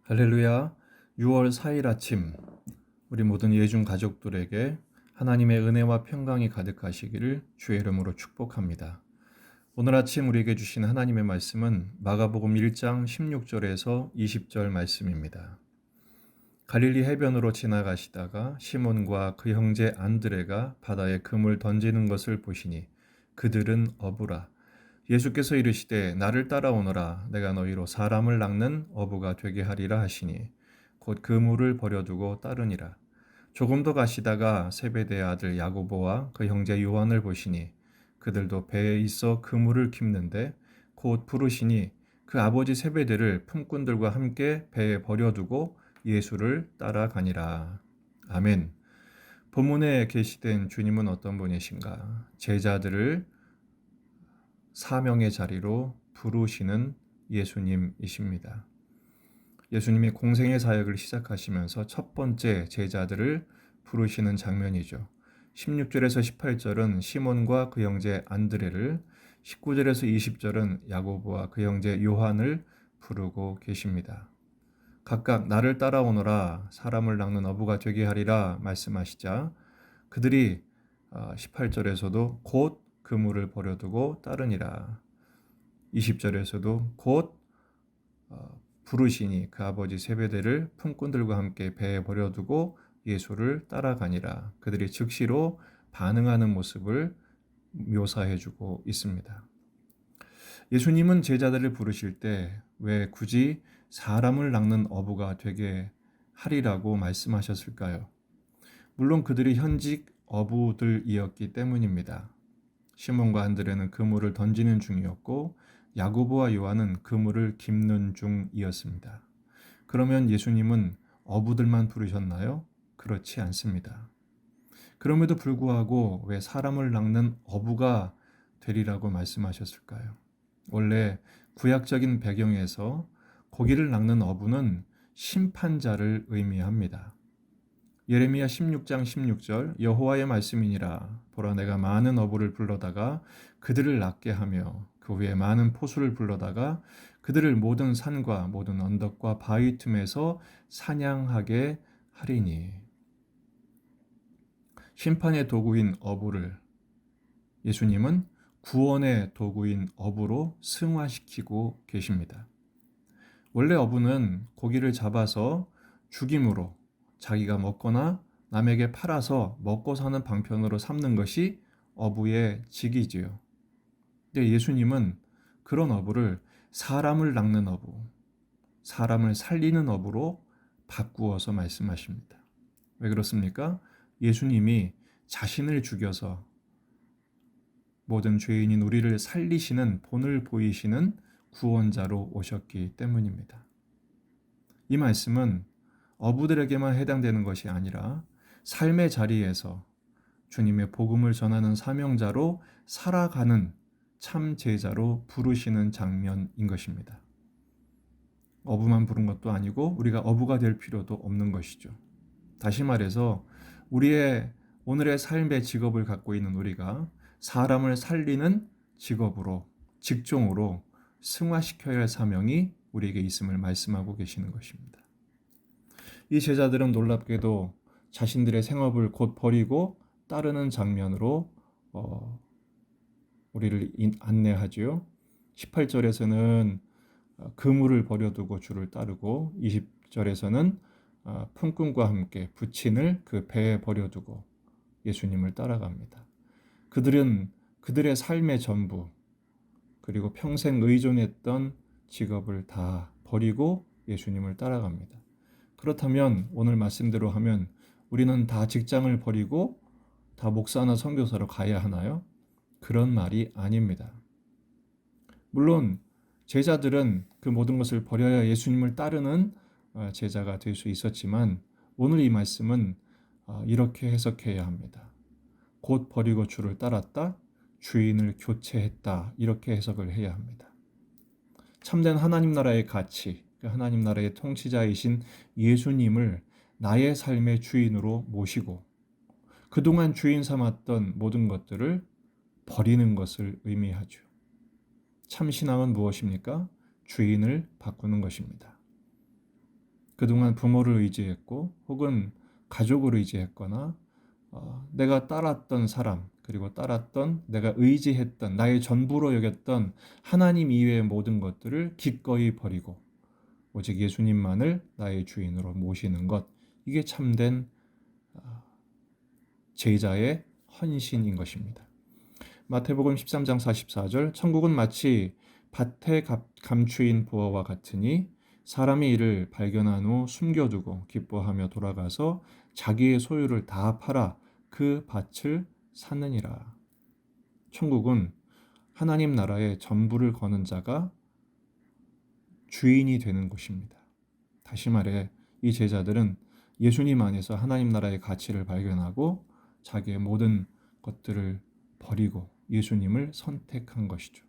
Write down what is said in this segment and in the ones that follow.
할렐루야. 6월 4일 아침 우리 모든 예중 가족들에게 하나님의 은혜와 평강이 가득하시기를 주의 이름으로 축복합니다. 오늘 아침 우리에게 주신 하나님의 말씀은 마가복음 1장 16절에서 20절 말씀입니다. 갈릴리 해변으로 지나가시다가 시몬과 그 형제 안드레가 바다에 금을 던지는 것을 보시니 그들은 어부라. 예수께서 이르시되 나를 따라오너라. 내가 너희로 사람을 낚는 어부가 되게 하리라 하시니 곧 그물을 버려두고 따르니라. 조금 더 가시다가 세베대의 아들 야고보와 그 형제 요한을 보시니 그들도 배에 있어 그물을 깁는데 곧 부르시니 그 아버지 세베대를 품꾼들과 함께 배에 버려두고 예수를 따라가니라. 아멘. 본문에 계시된 주님은 어떤 분이신가? 제자들을 사명의 자리로 부르시는 예수님이십니다. 예수님이 공생의 사역을 시작하시면서 첫 번째 제자들을 부르시는 장면이죠. 16절에서 18절은 시몬과 그 형제 안드레를, 19절에서 20절은 야고보와 그 형제 요한을 부르고 계십니다. 각각 나를 따라오너라, 사람을 낚는 어부가 되게 하리라 말씀하시자 그들이 18절에서도 곧 그물을 버려두고 따르니라. 20절에서도 곧 부르시니 그 아버지 세베대를 품꾼들과 함께 배에 버려두고 예수를 따라가니라. 그들이 즉시로 반응하는 모습을 묘사해주고 있습니다. 예수님은 제자들을 부르실 때 왜 굳이 사람을 낚는 어부가 되게 하리라고 말씀하셨을까요? 물론 그들이 현직 어부들이었기 때문입니다. 시몬과 안드레는 그물을 던지는 중이었고 야고보와 요한은 그물을 깁는 중이었습니다. 그러면 예수님은 어부들만 부르셨나요? 그렇지 않습니다. 그럼에도 불구하고 왜 사람을 낚는 어부가 되리라고 말씀하셨을까요? 원래 구약적인 배경에서 고기를 낚는 어부는 심판자를 의미합니다. 예레미야 16장 16절 여호와의 말씀이니라 보라 내가 많은 어부를 불러다가 그들을 낚게 하며 그 후에 많은 포수를 불러다가 그들을 모든 산과 모든 언덕과 바위 틈에서 사냥하게 하리니. 심판의 도구인 어부를 예수님은 구원의 도구인 어부로 승화시키고 계십니다. 원래 어부는 고기를 잡아서 죽임으로 자기가 먹거나 남에게 팔아서 먹고 사는 방편으로 삼는 것이 어부의 직이지요. 근데 예수님은 그런 어부를 사람을 낚는 어부, 사람을 살리는 어부로 바꾸어서 말씀하십니다. 왜 그렇습니까? 예수님이 자신을 죽여서 모든 죄인인 우리를 살리시는 본을 보이시는 구원자로 오셨기 때문입니다. 이 말씀은 어부들에게만 해당되는 것이 아니라 삶의 자리에서 주님의 복음을 전하는 사명자로 살아가는 참 제자로 부르시는 장면인 것입니다. 어부만 부른 것도 아니고 우리가 어부가 될 필요도 없는 것이죠. 다시 말해서 우리의 오늘의 삶의 직업을 갖고 있는 우리가 사람을 살리는 직업으로, 직종으로 승화시켜야 할 사명이 우리에게 있음을 말씀하고 계시는 것입니다. 이 제자들은 놀랍게도 자신들의 생업을 곧 버리고 따르는 장면으로 우리를 안내하지요. 18절에서는 그물을 버려두고 주를 따르고 20절에서는 품꾼과 함께 부친을 그 배에 버려두고 예수님을 따라갑니다. 그들은 그들의 삶의 전부 그리고 평생 의존했던 직업을 다 버리고 예수님을 따라갑니다. 그렇다면 오늘 말씀대로 하면 우리는 다 직장을 버리고 다 목사나 선교사로 가야 하나요? 그런 말이 아닙니다. 물론 제자들은 그 모든 것을 버려야 예수님을 따르는 제자가 될 수 있었지만 오늘 이 말씀은 이렇게 해석해야 합니다. 곧 버리고 주를 따랐다, 주인을 교체했다 이렇게 해석을 해야 합니다. 참된 하나님 나라의 가치, 하나님 나라의 통치자이신 예수님을 나의 삶의 주인으로 모시고 그동안 주인 삼았던 모든 것들을 버리는 것을 의미하죠. 참 신앙은 무엇입니까? 주인을 바꾸는 것입니다. 그동안 부모를 의지했고 혹은 가족을 의지했거나 내가 따랐던 사람 그리고 따랐던 내가 의지했던 나의 전부로 여겼던 하나님 이외의 모든 것들을 기꺼이 버리고 오직 예수님만을 나의 주인으로 모시는 것, 이게 참된 제자의 헌신인 것입니다. 마태복음 13장 44절, 천국은 마치 밭에 감추인 보화와 같으니 사람이 이를 발견한 후 숨겨두고 기뻐하며 돌아가서 자기의 소유를 다 팔아 그 밭을 사느니라. 천국은 하나님 나라의 전부를 거는 자가 주인이 되는 곳입니다. 다시 말해 이 제자들은 예수님 안에서 하나님 나라의 가치를 발견하고 자기의 모든 것들을 버리고 예수님을 선택한 것이죠.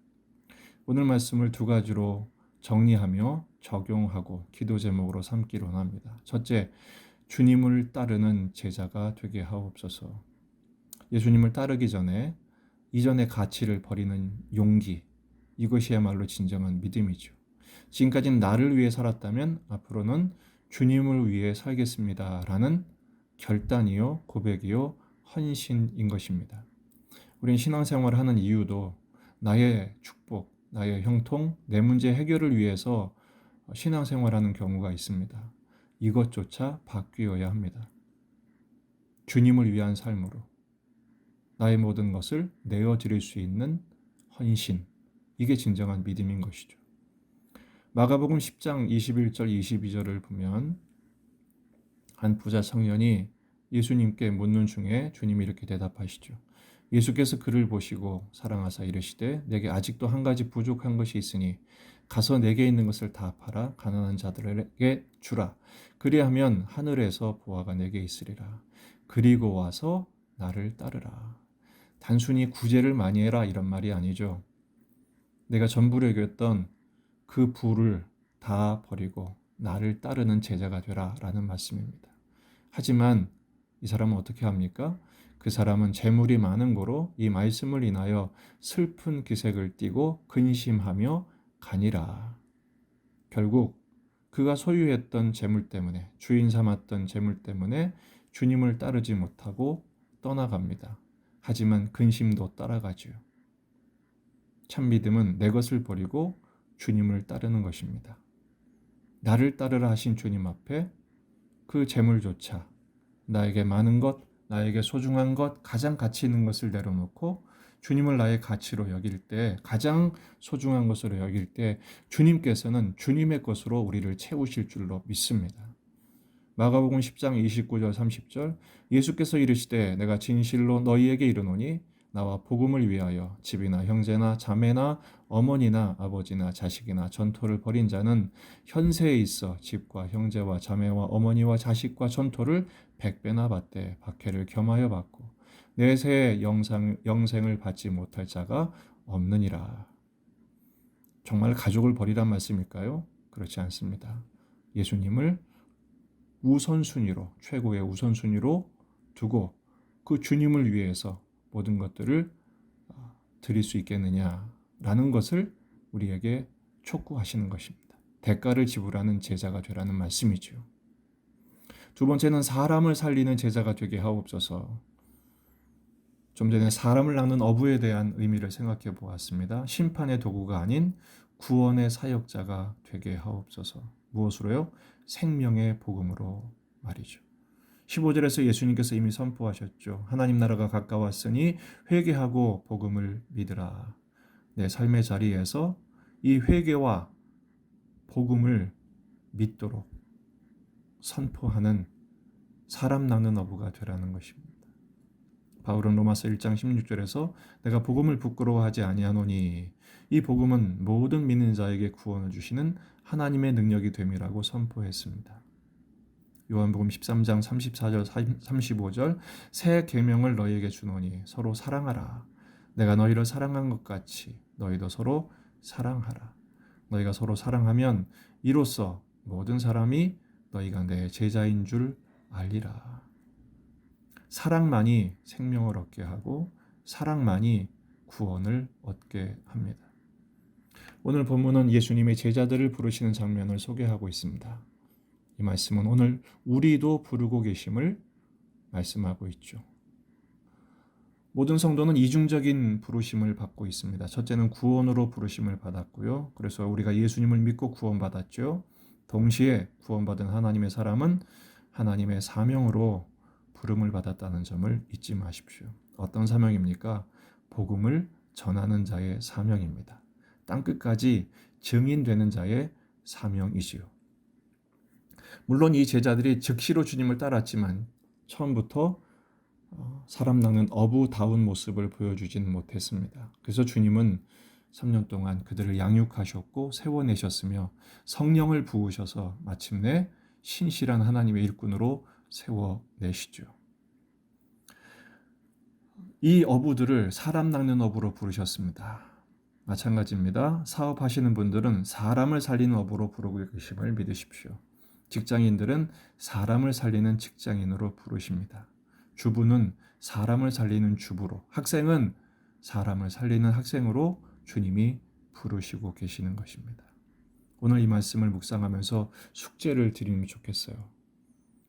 오늘 말씀을 두 가지로 정리하며 적용하고 기도 제목으로 삼기로 합니다. 첫째, 주님을 따르는 제자가 되게 하옵소서. 예수님을 따르기 전에 이전의 가치를 버리는 용기, 이것이야말로 진정한 믿음이죠. 지금까지는 나를 위해 살았다면 앞으로는 주님을 위해 살겠습니다라는 결단이요, 고백이요, 헌신인 것입니다. 우린 신앙생활을 하는 이유도 나의 축복, 나의 형통, 내 문제 해결을 위해서 신앙생활하는 경우가 있습니다. 이것조차 바뀌어야 합니다. 주님을 위한 삶으로 나의 모든 것을 내어드릴 수 있는 헌신, 이게 진정한 믿음인 것이죠. 마가복음 10장 21절 22절을 보면 한 부자 청년이 예수님께 묻는 중에 주님이 이렇게 대답하시죠. 예수께서 그를 보시고 사랑하사 이르시되 내게 아직도 한 가지 부족한 것이 있으니 가서 내게 있는 것을 다 팔아 가난한 자들에게 주라. 그리하면 하늘에서 보화가 내게 있으리라. 그리고 와서 나를 따르라. 단순히 구제를 많이 해라 이런 말이 아니죠. 내가 전부를 여겼던 그 부를 다 버리고 나를 따르는 제자가 되라 라는 말씀입니다. 하지만 이 사람은 어떻게 합니까? 그 사람은 재물이 많은 고로 이 말씀을 인하여 슬픈 기색을 띠고 근심하며 가니라. 결국 그가 소유했던 재물 때문에, 주인 삼았던 재물 때문에 주님을 따르지 못하고 떠나갑니다. 하지만 근심도 따라가지요. 참 믿음은 내 것을 버리고 주님을 따르는 것입니다. 나를 따르라 하신 주님 앞에 그 재물조차 나에게 많은 것, 나에게 소중한 것, 가장 가치 있는 것을 내려놓고 주님을 나의 가치로 여길 때, 가장 소중한 것으로 여길 때 주님께서는 주님의 것으로 우리를 채우실 줄로 믿습니다. 마가복음 10장 29절 30절, 예수께서 이르시되 내가 진실로 너희에게 이르노니 나와 복음을 위하여 집이나 형제나 자매나 어머니나 아버지나 자식이나 전토를 벌인 자는 현세에 있어 집과 형제와 자매와 어머니와 자식과 전토를 100배나 받되 박해를 겸하여 받고 내세에 영생을 받지 못할 자가 없느니라. 정말 가족을 버리란 말씀일까요? 그렇지 않습니다. 예수님을 우선순위로, 최고의 우선순위로 두고 그 주님을 위해서 모든 것들을 드릴 수 있겠느냐라는 것을 우리에게 촉구하시는 것입니다. 대가를 지불하는 제자가 되라는 말씀이죠. 두 번째는 사람을 살리는 제자가 되게 하옵소서. 좀 전에 사람을 낚는 어부에 대한 의미를 생각해 보았습니다. 심판의 도구가 아닌 구원의 사역자가 되게 하옵소서. 무엇으로요? 생명의 복음으로 말이죠. 15절에서 예수님께서 이미 선포하셨죠. 하나님 나라가 가까웠으니 회개하고 복음을 믿으라. 내 삶의 자리에서 이 회개와 복음을 믿도록 선포하는 사람 낚는 어부가 되라는 것입니다. 바울은 로마서 1장 16절에서 내가 복음을 부끄러워하지 아니하노니 이 복음은 모든 믿는 자에게 구원을 주시는 하나님의 능력이 됨이라고 선포했습니다. 요한복음 13장 34절 35절 새 계명을 너희에게 주노니 서로 사랑하라. 내가 너희를 사랑한 것 같이 너희도 서로 사랑하라. 너희가 서로 사랑하면 이로써 모든 사람이 너희가 내 제자인 줄 알리라. 사랑만이 생명을 얻게 하고 사랑만이 구원을 얻게 합니다. 오늘 본문은 예수님의 제자들을 부르시는 장면을 소개하고 있습니다. 이 말씀은 오늘 우리도 부르고 계심을 말씀하고 있죠. 모든 성도는 이중적인 부르심을 받고 있습니다. 첫째는 구원으로 부르심을 받았고요. 그래서 우리가 예수님을 믿고 구원받았죠. 동시에 구원받은 하나님의 사람은 하나님의 사명으로 부름을 받았다는 점을 잊지 마십시오. 어떤 사명입니까? 복음을 전하는 자의 사명입니다. 땅끝까지 증인되는 자의 사명이지요. 물론 이 제자들이 즉시로 주님을 따랐지만 처음부터 사람 낚는 어부다운 모습을 보여주지는 못했습니다. 그래서 주님은 3년 동안 그들을 양육하셨고 세워내셨으며 성령을 부으셔서 마침내 신실한 하나님의 일꾼으로 세워내시죠. 이 어부들을 사람 낚는 어부로 부르셨습니다. 마찬가지입니다. 사업하시는 분들은 사람을 살리는 어부로 부르고 계심을 믿으십시오. 직장인들은 사람을 살리는 직장인으로 부르십니다. 주부는 사람을 살리는 주부로, 학생은 사람을 살리는 학생으로 주님이 부르시고 계시는 것입니다. 오늘 이 말씀을 묵상하면서 숙제를 드리면 좋겠어요.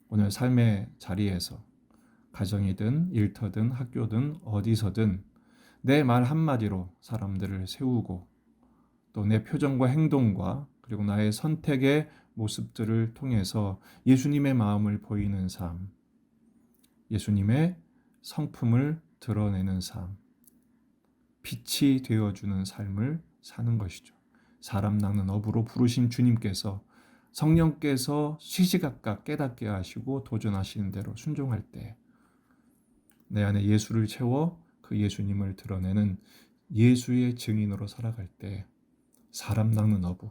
오늘 삶의 자리에서 가정이든 일터든 학교든 어디서든 내 말 한마디로 사람들을 세우고 또 내 표정과 행동과 그리고 나의 선택의 모습들을 통해서 예수님의 마음을 보이는 삶, 예수님의 성품을 드러내는 삶, 빛이 되어주는 삶을 사는 것이죠. 사람 낚는 어부로 부르신 주님께서 성령께서 시시각각 깨닫게 하시고 도전하시는 대로 순종할 때 내 안에 예수를 채워 그 예수님을 드러내는 예수의 증인으로 살아갈 때 사람 낚는 어부,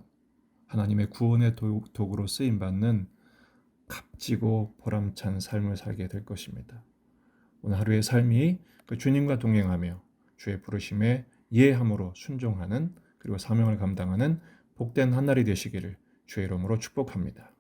하나님의 구원의 도구로 쓰임받는 값지고 보람찬 삶을 살게 될 것입니다. 오늘 하루의 삶이 그 주님과 동행하며 주의 부르심에 예함으로 순종하는 그리고 사명을 감당하는 복된 한 날이 되시기를 주의 이름으로 축복합니다.